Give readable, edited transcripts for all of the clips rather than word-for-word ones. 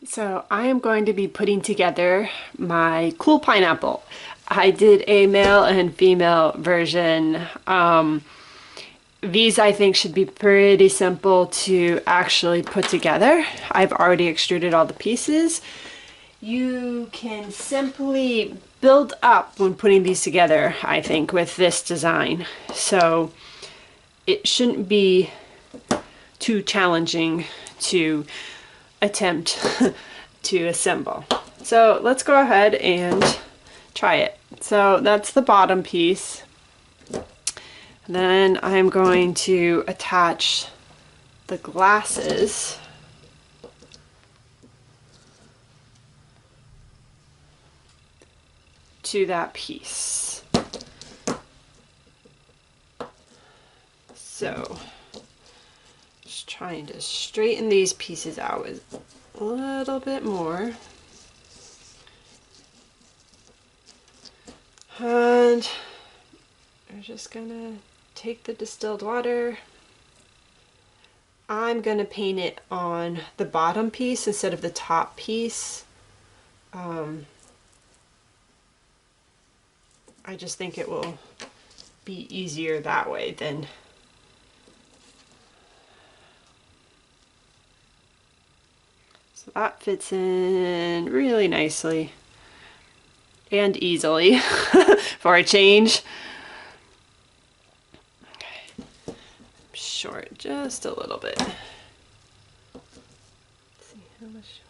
So I am going to be putting together my cool pineapple. I did a male and female version. These I think should be pretty simple to actually put together. I've already extruded all the pieces. You can simply build up when putting these together, I think, with this design. So it shouldn't be too challenging to attempt to assemble. So let's go ahead and try it. So that's the bottom piece. Then I'm going to attach the glasses to that piece. So just trying to straighten these pieces out a little bit more. And we're just gonna take the distilled water. I'm gonna paint it on the bottom piece instead of the top piece. I just think it will be easier that way than so that fits in really nicely and easily for a change. Okay. Short just a little bit. Let's see how much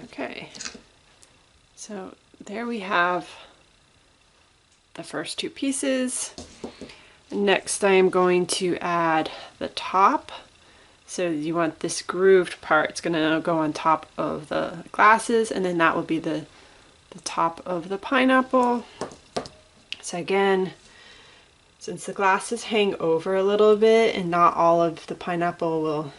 okay, so there we have the first two pieces. Next I am going to add the top. So you want this grooved part, it's going to go on top of the glasses, and then that will be the top of the pineapple. So again, since the glasses hang over a little bit and not all of the pineapple will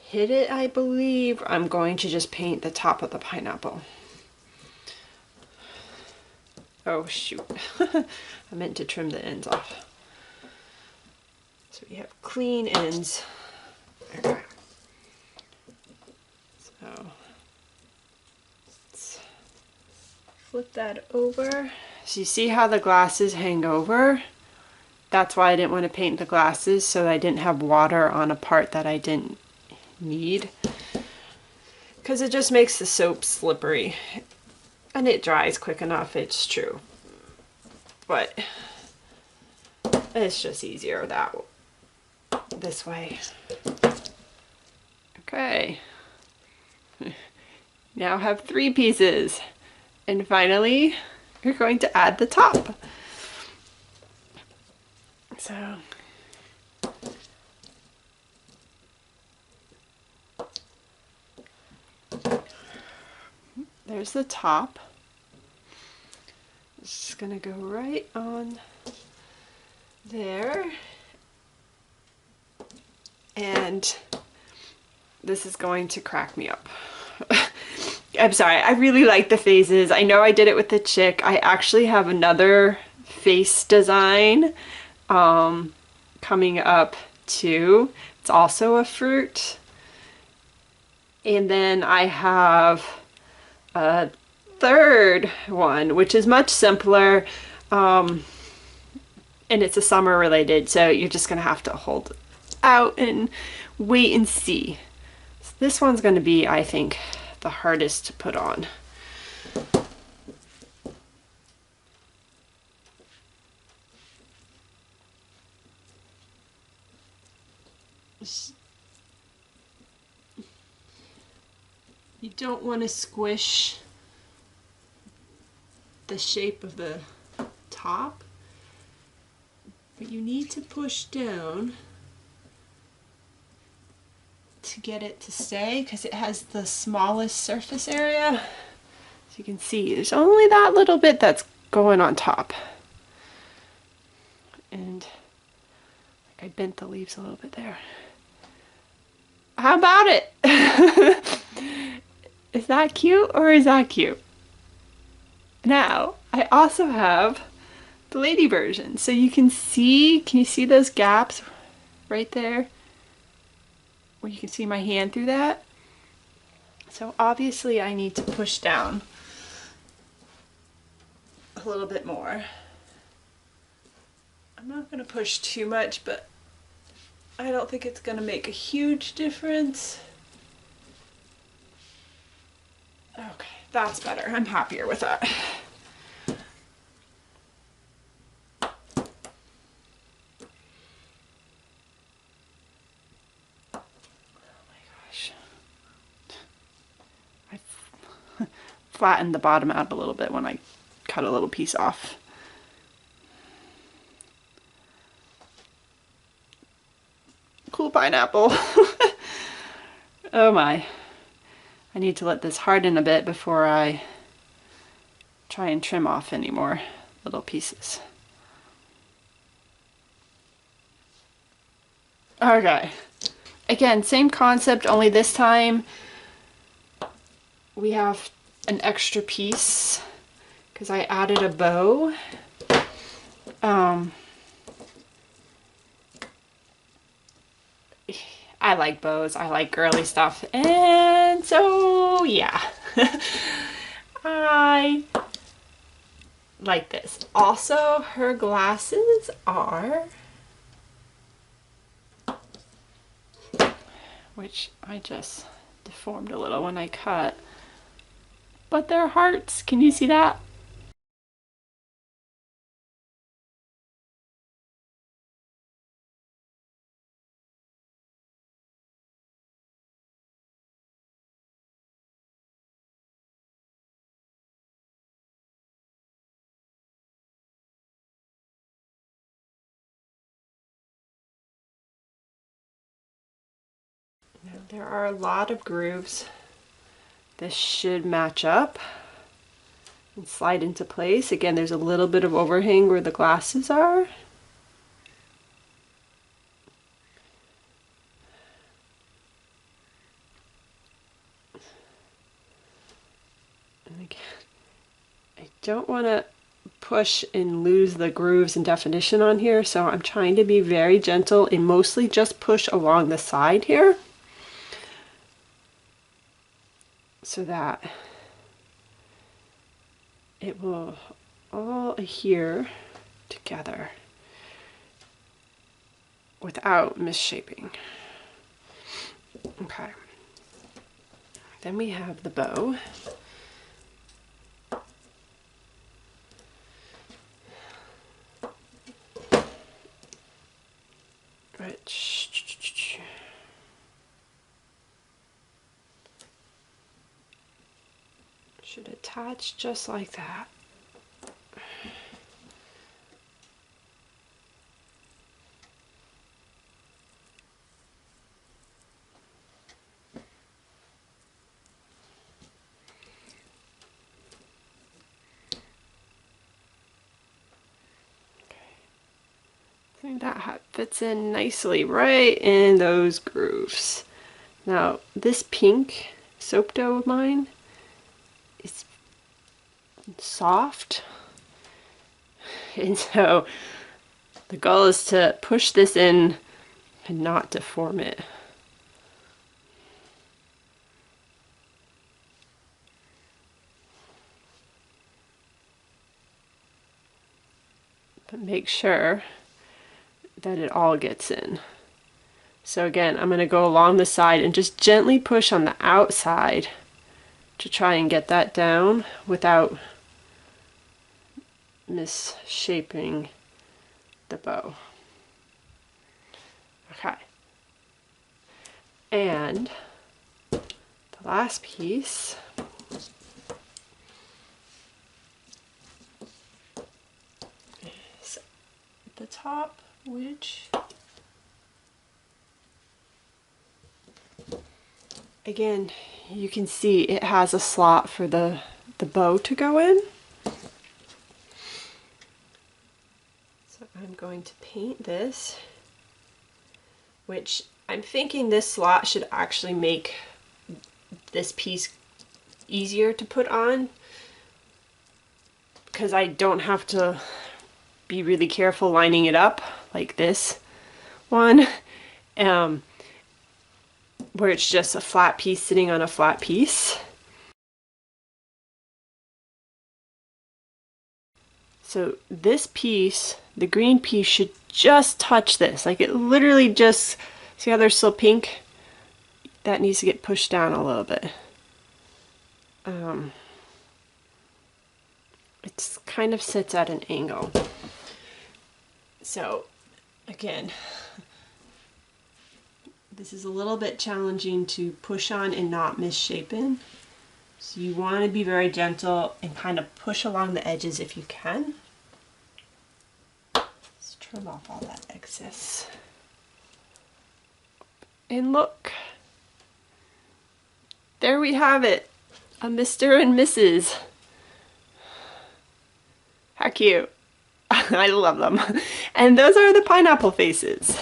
hit it, I believe, I'm going to just paint the top of the pineapple. Oh shoot, I meant to trim the ends off. So we have clean ends. Okay. So let's flip that over. So you see how the glasses hang over? That's why I didn't want to paint the glasses, so I didn't have water on a part that I didn't need. Because it just makes the soap slippery. And it dries quick enough, it's true. But it's just easier this way. Okay. Now have 3 pieces. And finally, you're going to add the top. So there's the top. It's just gonna go right on there. And this is going to crack me up. I'm sorry, I really like the phases. I know I did it with the chick. I actually have another face design coming up too. It's also a fruit. And then I have a third one, which is much simpler. And it's a summer related, so you're just gonna have to hold out and wait and see. So this one's gonna be, I think, the hardest to put on. You don't want to squish the shape of the top, but you need to push down to get it to stay because it has the smallest surface area. So you can see there's only that little bit that's going on top. And I bent the leaves a little bit there. How about it? Is that cute or is that cute? Now, I also have the lady version. So you can you see those gaps right there? Where you can see my hand through that? So obviously I need to push down a little bit more. I'm not going to push too much, but I don't think it's going to make a huge difference. Okay, that's better. I'm happier with that. Flattened the bottom out a little bit when I cut a little piece off. Cool pineapple. Oh my. I need to let this harden a bit before I try and trim off any more little pieces. Okay. Again, same concept, only this time we have an extra piece because I added a bow. I like bows, I like girly stuff, and so yeah. I like this. Also, her glasses are, which I just deformed a little when I cut, but they're hearts. Can you see that? Now, there are a lot of grooves. This should match up and slide into place. Again, there's a little bit of overhang where the glasses are. And again, I don't want to push and lose the grooves and definition on here, so I'm trying to be very gentle and mostly just push along the side here so that it will all adhere together without misshaping. Okay. Then we have the bow. Which should attach just like that. I think that fits in nicely right in those grooves. Now, this pink soap dough of mine is soft, and so the goal is to push this in and not deform it. But make sure that it all gets in. So again, I'm going to go along the side and just gently push on the outside to try and get that down without misshaping the bow. Okay. And the last piece is the top, which again, you can see it has a slot for the bow to go in. So I'm going to paint this, which I'm thinking this slot should actually make this piece easier to put on because I don't have to be really careful lining it up like this one, where it's just a flat piece sitting on a flat piece. So this piece, the green piece, should just touch this. Like it literally just, see how they're still pink? That needs to get pushed down a little bit. It kind of sits at an angle. So again, this is a little bit challenging to push on and not misshapen. So you want to be very gentle and kind of push along the edges if you can. Let's trim off all that excess. And look, there we have it, a Mr. and Mrs. How cute. I love them. And those are the pineapple faces.